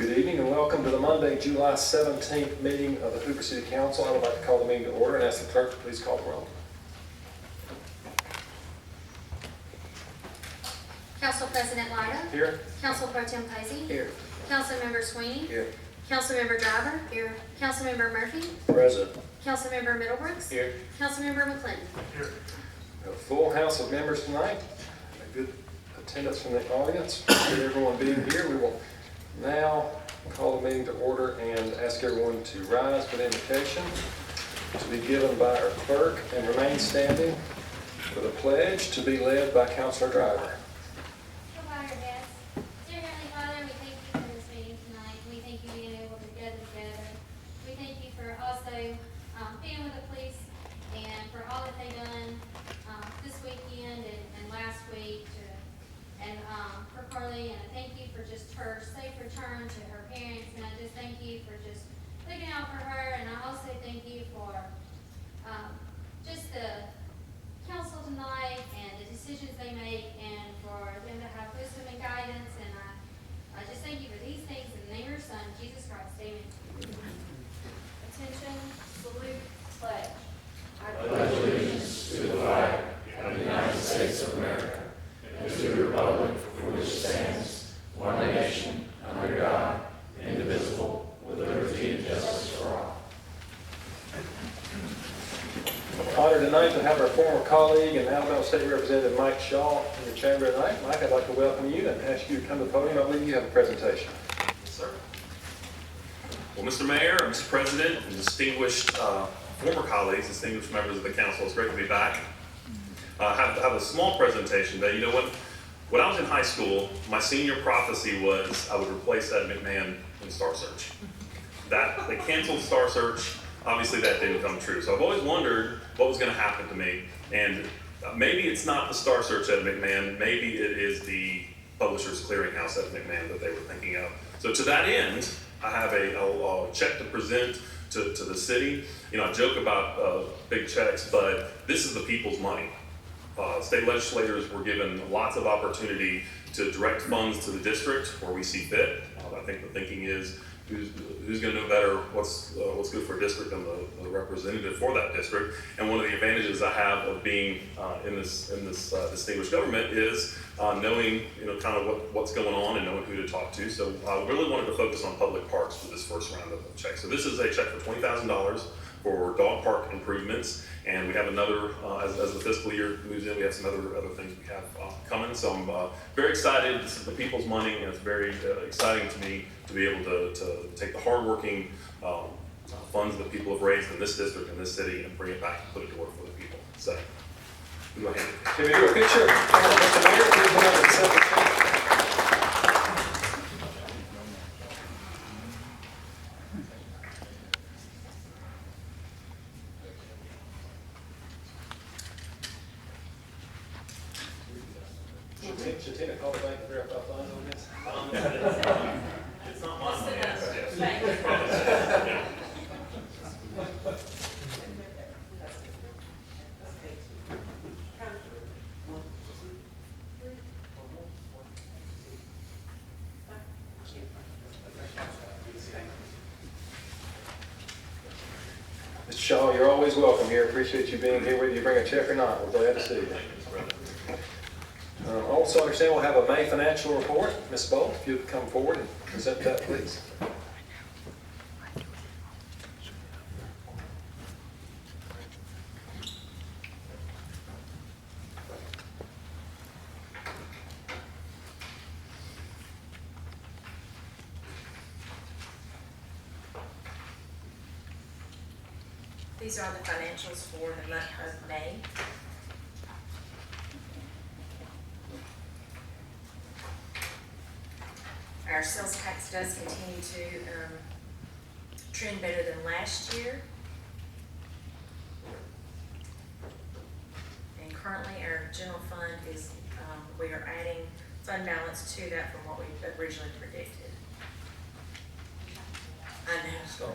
Good evening and welcome to the Monday, July 17th meeting of the Hoover City Council. I would like to call the meeting to order and ask the clerk to please call the roll. Council President Lyda. Here. Council Pro-Tem Posey. Here. Councilmember Swiney. Here. Councilmember Driver. Here. Councilmember Murphy. Present. Councilmember Middlebrooks. Here. Councilmember McClinton. Here. A full house of members tonight. A good attendance from the audience. With everyone being here, we will now call the meeting to order and ask everyone to rise for the invocation to be given by our clerk and remain standing for the pledge to be led by Councilor Driver. Bow your heads. Dear Heavenly Father, we thank you for this meeting tonight. We thank you for being able to gather together. We thank you for also being with the police and for all that they've done this weekend and last week. And for Carly, and I thank you for just her safe return to her parents, and I just thank you for just looking out for her, and I also thank you for just the council tonight and the decisions they make, and for them to have wisdom and guidance, and I just thank you for these things in the name of your Son, Jesus Christ, amen. Attention, salute, pledge. I pledge allegiance to the flag of the United States of America and to the republic for which it stands, one nation, under God, indivisible, with liberty and justice for all. Honored tonight to have our former colleague and Alabama State Representative Mike Shaw in the chamber tonight. Mike, I'd like to welcome you and ask you to come to the podium. I believe you have a presentation. Yes, sir. Well, Mr. Mayor, Mr. President, and distinguished former colleagues, distinguished members of the council, it's great to be back. I have a small presentation that, you know, when I was in high school, my senior prophecy was I would replace Ed McMahon in Star Search. They canceled Star Search. Obviously, that didn't come true. So I've always wondered what was going to happen to me. And maybe it's not the Star Search Ed McMahon. Maybe it is the Publishers Clearinghouse Ed McMahon that they were thinking of. So to that end, I have a check to present to the city. You know, I joke about big checks, but this is the people's money. State legislators were given lots of opportunity to direct funds to the district where we see fit. I think the thinking is who's going to know better what's good for a district than the representative for that district. And one of the advantages I have of being in this distinguished government is knowing, you know, kind of what's going on and knowing who to talk to. So I really wanted to focus on public parks for this first round of checks. So this is a check for $20,000 for dog park improvements. And we have another, as the fiscal year moves in, we have some other things we have coming. So I'm very excited. This is the people's money, and it's very exciting to me to be able to take the hardworking funds that people have raised in this district, in this city, and bring it back and put it to work for the people. So, go ahead. Can we do a picture? Mr. Mayor, please come up and set the stage. Shatina called the bank to verify funds on this? It's not my money. Yes. Mr. Shaw, you're always welcome here. Appreciate you being here, whether you bring a check or not. We're glad to see you. Also understand we'll have a May financial report. Ms. Bolt, if you'd come forward and present that, please. These are the financials for the month of May. Our sales tax does continue to trend better than last year. And currently our general fund is, we are adding fund balance to that from what we originally predicted. I know.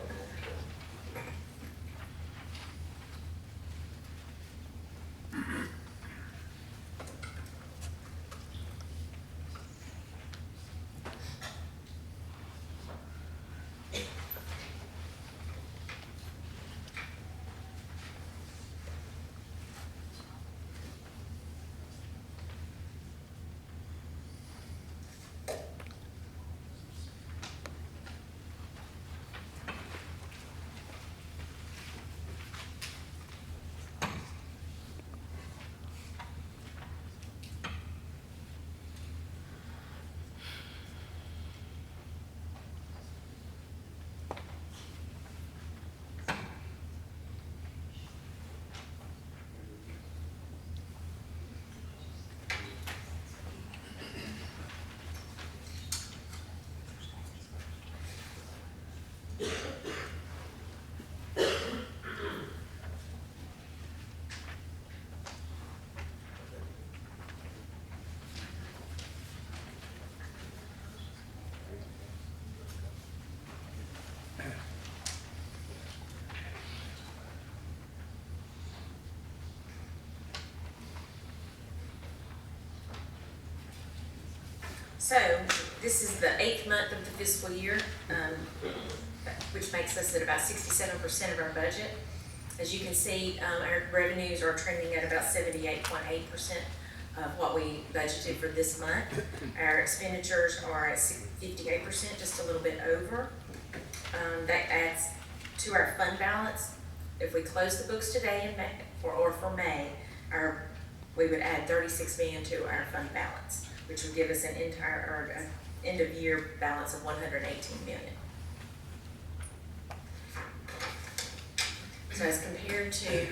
So, this is the 8th month of the fiscal year, which makes us at about 67% of our budget. As you can see, our revenues are trending at about 78.8% of what we budgeted for this month. Our expenditures are at 58%, just a little bit over. That adds to our fund balance. If we close the books today in May, or for May, we would add $36 million to our fund balance, which would give us an end of year balance of $118 million. So as compared to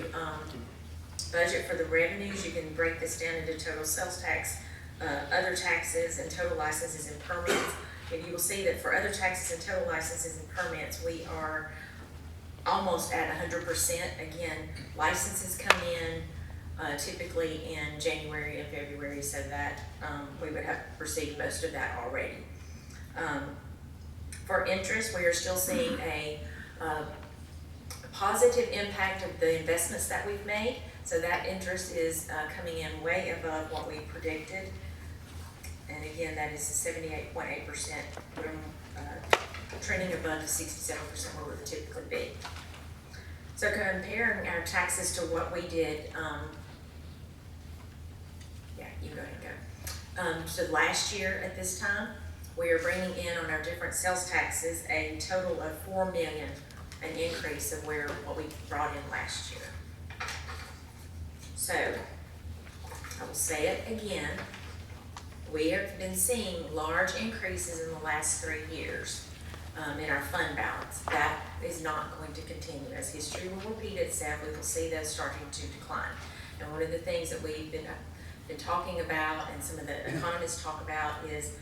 budget for the revenues, you can break this down into total sales tax, other taxes, and total licenses and permits. And you will see that for other taxes and total licenses and permits, we are almost at 100%. Again, licenses come in typically in January and February, so that we would have received most of that already. For interest, we are still seeing a positive impact of the investments that we've made. So that interest is coming in way above what we predicted. And again, that is 78.8%, trending above the 67% where we would typically be. So comparing our taxes to what we did, you go ahead and go. So last year at this time, we are bringing in on our different sales taxes a total of $4 million, an increase of what we brought in last year. So, I will say it again, we have been seeing large increases in the last 3 years in our fund balance. That is not going to continue. As history will repeat itself, we will see those starting to decline. And one of the things that we've been talking about, and some of the economists talk about, is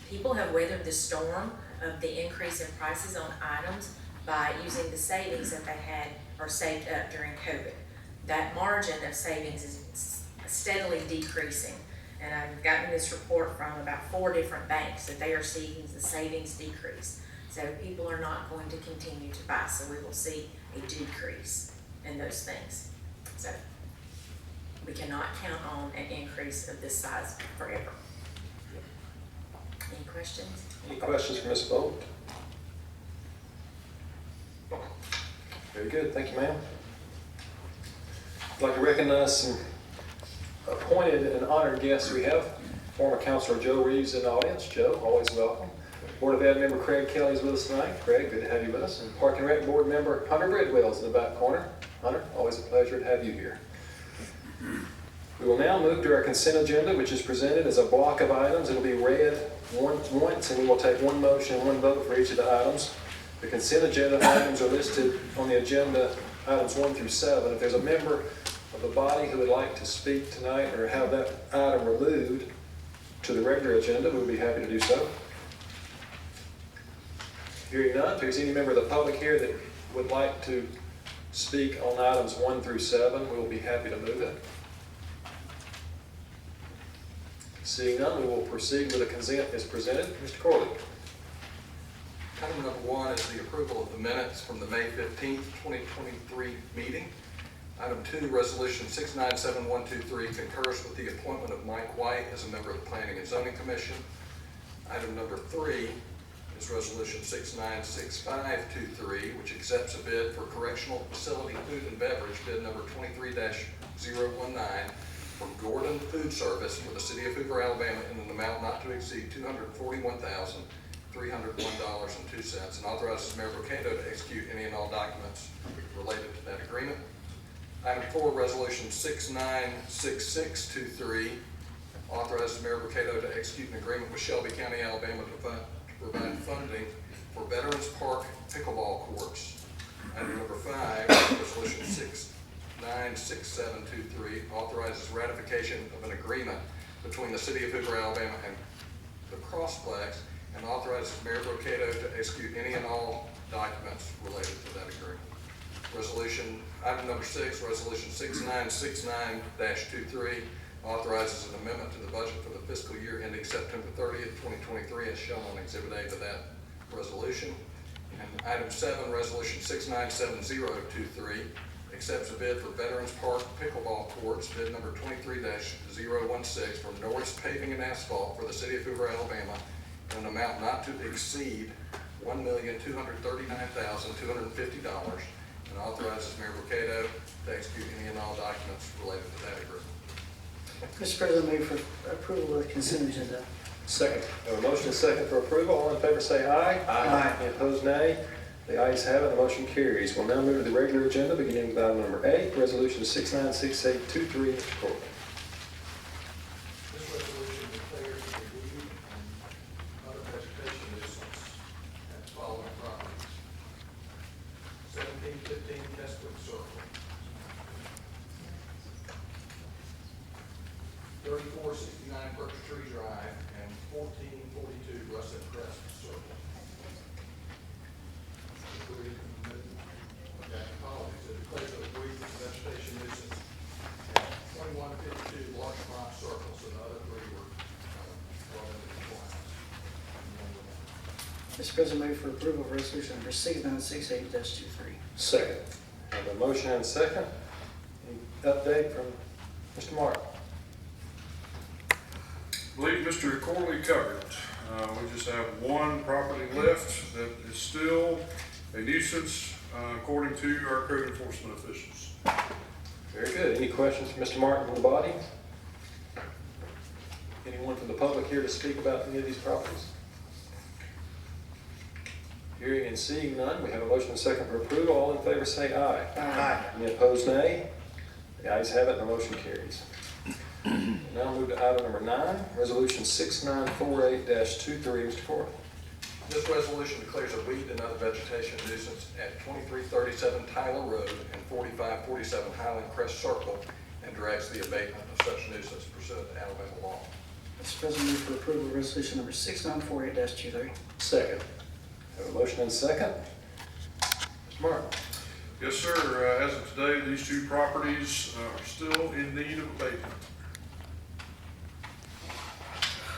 people have weathered the storm of the increase in prices on items by using the savings that they had or saved up during COVID. That margin of savings is steadily decreasing. And I've gotten this report from about 4 different banks that they are seeing the savings decrease. So people are not going to continue to buy. So we will see a decrease in those things. So we cannot count on an increase of this size forever. Any questions? Any questions for Ms. Bolt? Very good, thank you, ma'am. I'd like to recognize some appointed and honored guests we have. Former Councilor Joe Reeves in the audience. Joe, always welcome. Board of Ed member Craig Kelly is with us tonight. Craig, good to have you with us. And Park and Rec Board member Hunter Bridwell's in the back corner. Hunter, always a pleasure to have you here. We will now move to our consent agenda, which is presented as a block of items. It'll be read once, and we will take one motion and one vote for each of the items. The consent agenda items are listed on the agenda, items 1 through 7. If there's a member of the body who would like to speak tonight or have that item removed to the regular agenda, we'll be happy to do so. Hearing none, if there's any member of the public here that would like to speak on items 1 through 7, we'll be happy to move it. Seeing none, we will proceed with the consent as presented. Mr. Corley. Item number 1 is the approval of the minutes from the May 15th, 2023 meeting. Item 2, Resolution 697123 concurs with the appointment of Mike White as a member of the Planning and Zoning Commission. Item number 3 is Resolution 696523, which accepts a bid for correctional facility food and beverage, bid number 23-019, from Gordon Food Service for the City of Hoover, Alabama, in an amount not to exceed $241,301.02, and authorizes Mayor Brocato to execute any and all documents related to that agreement. Item 4, Resolution 696623, authorizes Mayor Brocato to execute an agreement with Shelby County, Alabama to provide funding for Veterans Park pickleball courts. Item number 5, Resolution 696723, authorizes ratification of an agreement between the City of Hoover, Alabama and the Crossplex, and authorizes Mayor Brocato to execute any and all documents related to that agreement. Item number 6, Resolution 6969-23, authorizes an amendment to the budget for the fiscal year ending September 30th, 2023, as shown on Exhibit A to that resolution. And item 7, Resolution 697023, accepts a bid for Veterans Park Pickleball Courts, bid number 23-016 from Norris Paving and Asphalt for the city of Hoover, Alabama, in an amount not to exceed $1,239,250, and authorizes Mayor Brocato to execute any and all documents related to that agreement. Mr. President, move for approval of the consent agenda. Second. Have a motion and second for approval. All in favor say aye. Aye. Any opposed, nay. The ayes have it, the motion carries. We'll now move to the regular agenda, beginning with item number 8, Resolution 696823. Mr. Court. This resolution declares the weed and other vegetation nuisance at the following properties: 1715 Keswick Circle, 3469 Birch Tree Drive, and 1442 Russet Crest Circle. It declares a weed and vegetation nuisance at 2152 Larchmont Circle, so the other three were brought into compliance. Mr. President, move for approval of resolution number 6968-23. Second. Have a motion and second. Any update from Mr. Martin? I believe Mr. Corley covered it. We just have one property left that is still a nuisance according to our code enforcement officials. Very good. Any questions for Mr. Martin from the body? Anyone from the public here to speak about any of these properties? Hearing and seeing none, we have a motion and second for approval. All in favor say aye. Aye. Any opposed, nay. The ayes have it, and the motion carries. Now move to item number 9, Resolution 6948-23. Mr. Court. This resolution declares a weed and other vegetation nuisance at 2337 Tyler Road and 4547 Highland Crest Circle, and directs the abatement of such nuisance pursuant to Alabama law. Mr. President, move for approval of resolution number 6948-23. Second. Have a motion and second. Mr. Martin. Yes, sir. As of today, these two properties are still in need of abatement.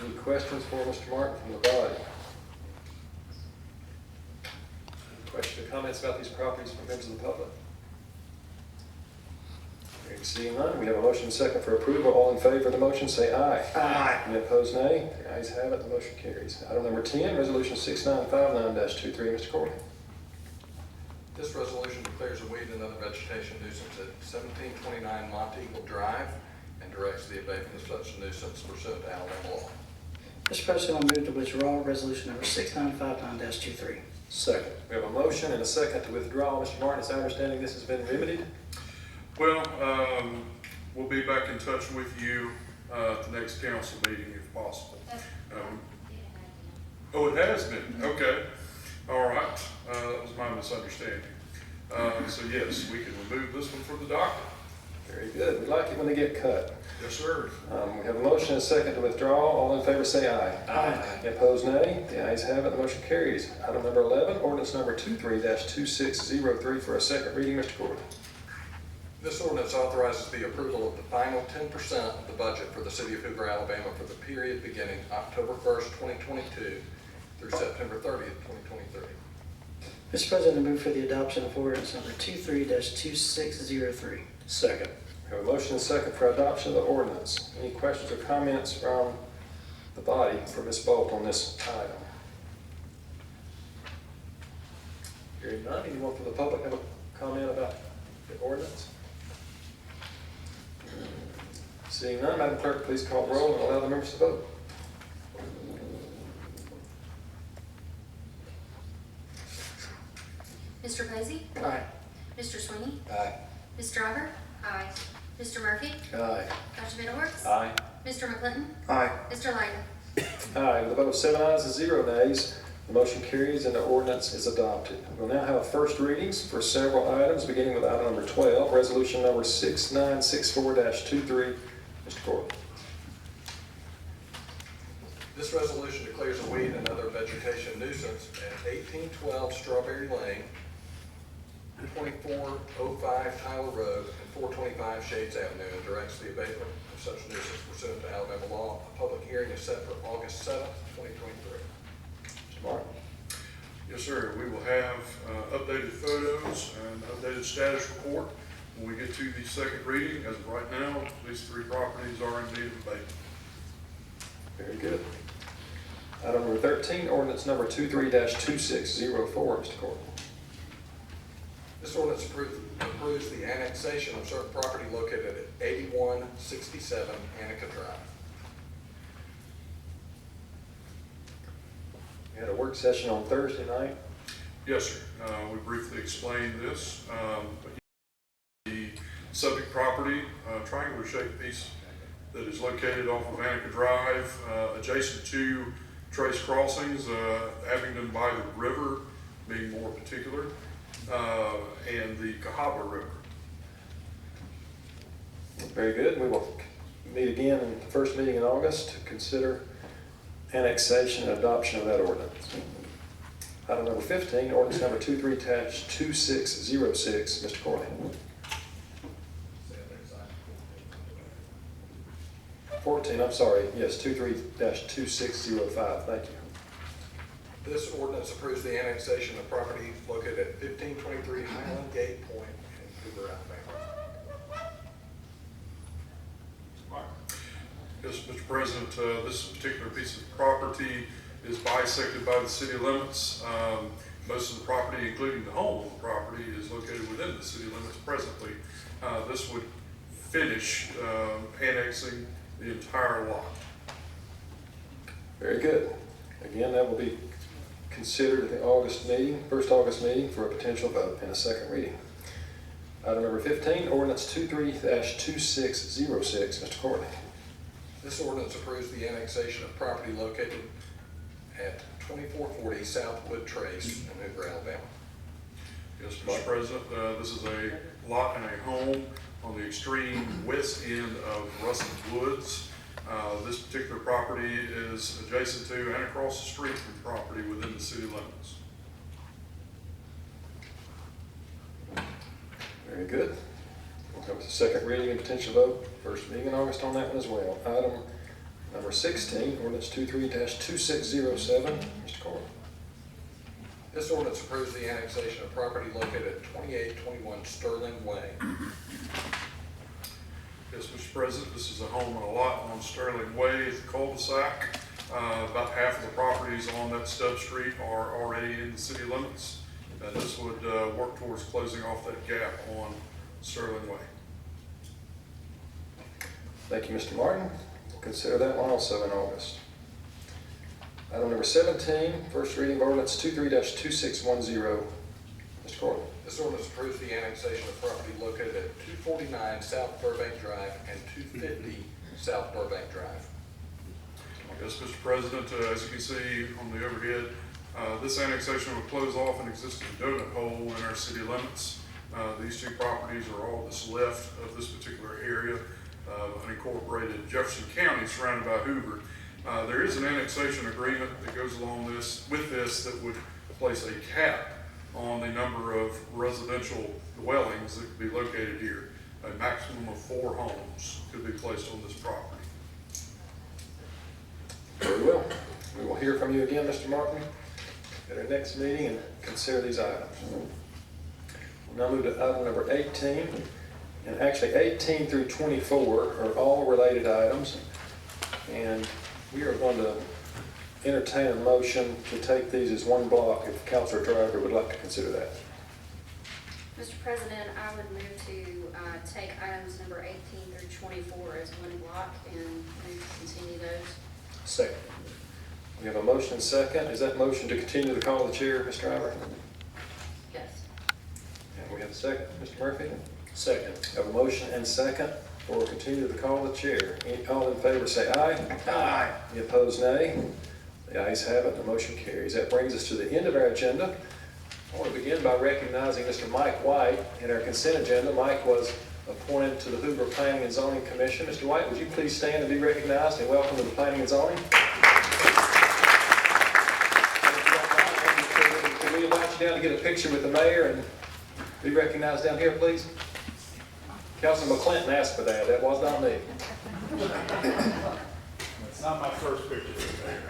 Any questions for Mr. Martin from the body? Any questions or comments about these properties from members of the public? Hearing seeing none, we have a motion and second for approval. All in favor of the motion say aye. Aye. Any opposed, nay. The ayes have it, the motion carries. Item number 10, Resolution 6959-23. Mr. Corley. This resolution declares a weed and other vegetation nuisance at 1729 Mont Eagle Drive, and directs the abatement of such nuisance pursuant to Alabama law. Mr. President, I move to withdraw resolution number 6959-23. Second. We have a motion and a second to withdraw. Mr. Martin, it's our understanding this has been remedied? Well, we'll be back in touch with you at the next council meeting if possible. Oh, it has been? Okay. All right. That was my misunderstanding. So yes, we can remove this one from the docket. Very good. We like it when they get cut. Yes, sir. We have a motion and a second to withdraw. All in favor say aye. Aye. Any opposed, nay. The ayes have it, the motion carries. Item number 11, ordinance number 23-2603 for a second reading. Mr. Court. This ordinance authorizes the approval of the final 10% of the budget for the city of Hoover, Alabama for the period beginning October 1st, 2022 through September 30th, 2023. Mr. President, I move for the adoption of ordinance number 23-2603. Second. We have a motion and a second for adoption of the ordinance. Any questions or comments from the body for Ms. Bolt on this item? Hearing none, anyone from the public have a comment about the ordinance? Seeing none, Madam Clerk, please call the roll and allow the members to vote. Mr. Posey? Aye. Mr. Swiney? Aye. Ms. Driver? Aye. Mr. Murphy? Aye. Dr. Middlebrooks? Aye. Mr. McClinton? Aye. Mr. Lyda? Aye, with a vote of 7 ayes and 0 nays, the motion carries and the ordinance is adopted. We'll now have first readings for several items, beginning with item number 12, resolution number 6964-23. Mr. Corley. This resolution declares a weed and other vegetation nuisance at 1812 Strawberry Lane, 2405 Tyler Road, and 425 Shades Avenue, and directs the abatement of such nuisance pursuant to Alabama law. A public hearing is set for August 7th, 2023. Mr. Martin. Yes, sir. We will have updated photos and updated status report when we get to the second reading. As of right now, these three properties are in need of abatement. Very good. Item number 13, ordinance number 23-2604, Mr. Court. This ordinance approves the annexation of certain property located at 8167 Annika Drive. We had a work session on Thursday night. Yes, sir. We briefly explained this. The subject property, triangular shaped piece that is located off of Annika Drive, adjacent to Trace Crossings, Abingdon by the river, being more particular, and the Cahaba River. Very good. We will meet again in the first meeting in August to consider annexation and adoption of that ordinance. Item number 15, ordinance number 23-2606, Mr. Corley. 14, I'm sorry, yes, 23-2605, thank you. This ordinance approves the annexation of property located at 1523 Highland Gate Point in Hoover, Alabama. Yes, Mr. President, this particular piece of property is bisected by the city limits. Most of the property, including the home of the property, is located within the city limits presently. This would finish annexing the entire lot. Very good. Again, that will be considered at the August meeting, first August meeting, for a potential vote and a second reading. Item number 15, ordinance 23-2606, Mr. Courtney. This ordinance approves the annexation of property located at 2440 Southwood Trace in Hoover, Alabama. Yes, Mr. President, this is a lot and a home on the extreme west end of Russell Woods. This particular property is adjacent to and across the street from property within the city limits. Very good. We'll come to the second reading and potential vote. First meeting in August on that one as well. Item number 16, ordinance 23-2607, Mr. Courtney. This ordinance approves the annexation of property located at 2821 Sterling Way. Yes, Mr. President, this is a home and a lot on Sterling Way, the cul-de-sac. About half of the properties on that stub street are already in the city limits. And this would work towards closing off that gap on Sterling Way. Thank you, Mr. Martin. We'll consider that one also in August. Item number 17, first reading of ordinance 23-2610, Mr. Courtney. This ordinance approves the annexation of property located at 249 South Burbank Drive and 250 South Burbank Drive. Yes, Mr. President, as you can see on the overhead, this annexation will close off an existing donut hole in our city limits. These two properties are all that's left of this particular area, unincorporated Jefferson County surrounded by Hoover. There is an annexation agreement that goes along with this that would place a cap on the number of residential dwellings that could be located here. A maximum of 4 homes could be placed on this property. Very well. We will hear from you again, Mr. Martin, at our next meeting and consider these items. We'll now move to item number 18. And actually 18 through 24 are all related items. And we are going to entertain a motion to take these as one block if Councilor Driver would like to consider that. Mr. President, I would move to take items number 18 through 24 as one block and move to continue those. Second. We have a motion and second. Is that motion to continue the call of the chair, Mr. Driver? Yes. And we have a second, Mr. Murphy? Second. Have a motion and second for continue the call of the chair. All in favor say aye. Aye. Any opposed, nay? The ayes have it, the motion carries. That brings us to the end of our agenda. I want to begin by recognizing Mr. Mike White in our consent agenda. Mike was appointed to the Hoover Planning and Zoning Commission. Mr. White, would you please stand and be recognized and welcome to the Planning and Zoning? Can we invite you down to get a picture with the mayor and be recognized down here, please? Councilman McClinton asked for that. That was not me. It's not my first picture with the mayor.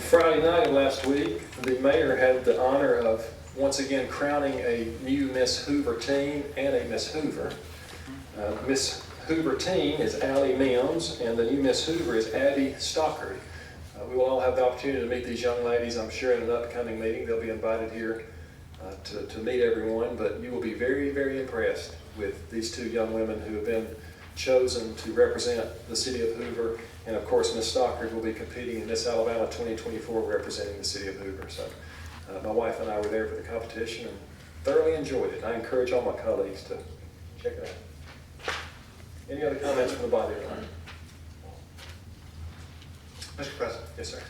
Friday night of last week, the mayor had the honor of once again crowning a new Miss Hoover teen and a Miss Hoover. Miss Hoover teen is Allie Mims, and the new Miss Hoover is Addie Stockard. We will all have the opportunity to meet these young ladies, I'm sure, in an upcoming meeting. They'll be invited here to meet everyone, but you will be very, very impressed with these two young women who have been chosen to represent the city of Hoover. And of course, Miss Stockard will be competing in Miss Alabama 2024 representing the city of Hoover. So my wife and I were there for the competition and thoroughly enjoyed it. I encourage all my colleagues to check it out. Any other comments from the body tonight? Mr. President, Yes, sir.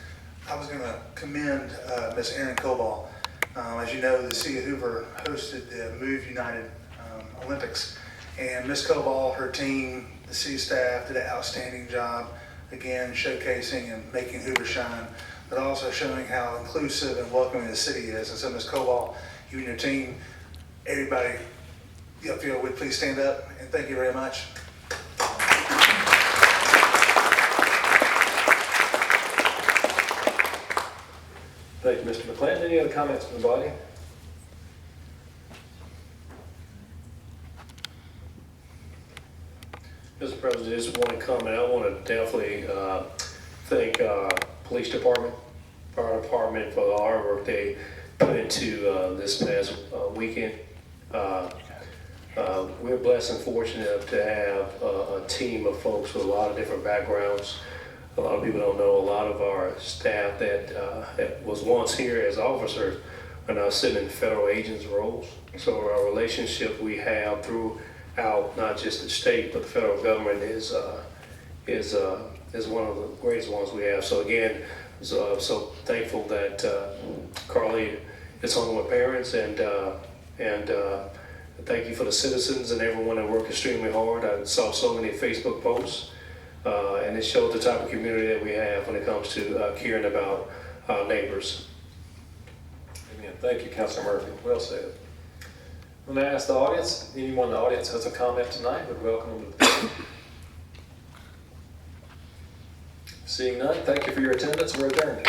I was going to commend Ms. Erin Coball. As you know, the City of Hoover hosted the Move United Olympics, and Ms. Coball, her team, the city staff did an outstanding job, again, showcasing and making Hoover shine, but also showing how inclusive and welcoming the city is. And so, Ms. Coball, you and your team, everybody, if you would please stand up, and thank you very much. Thank you, Mr. McClinton. Any other comments from the body? Mr. President, just one comment. I want to definitely thank our police department, fire department for the hard work they put into this past weekend. We're blessed and fortunate to have a team of folks with a lot of different backgrounds. A lot of people don't know a lot of our staff that was once here as officers are now sitting in federal agents roles. So our relationship we have throughout not just the state but the federal government is one of the greatest ones we have. So again, so thankful that Carly is home with parents, and thank you for the citizens and everyone that worked extremely hard. I saw so many Facebook posts. And it showed the type of community that we have when it comes to caring about our neighbors. Amen. Thank you, Councilor Murphy. Well said. I'm going to ask the audience, anyone in the audience has a comment tonight, would welcome them to the podium. Seeing none, thank you for your attendance. We're adjourned.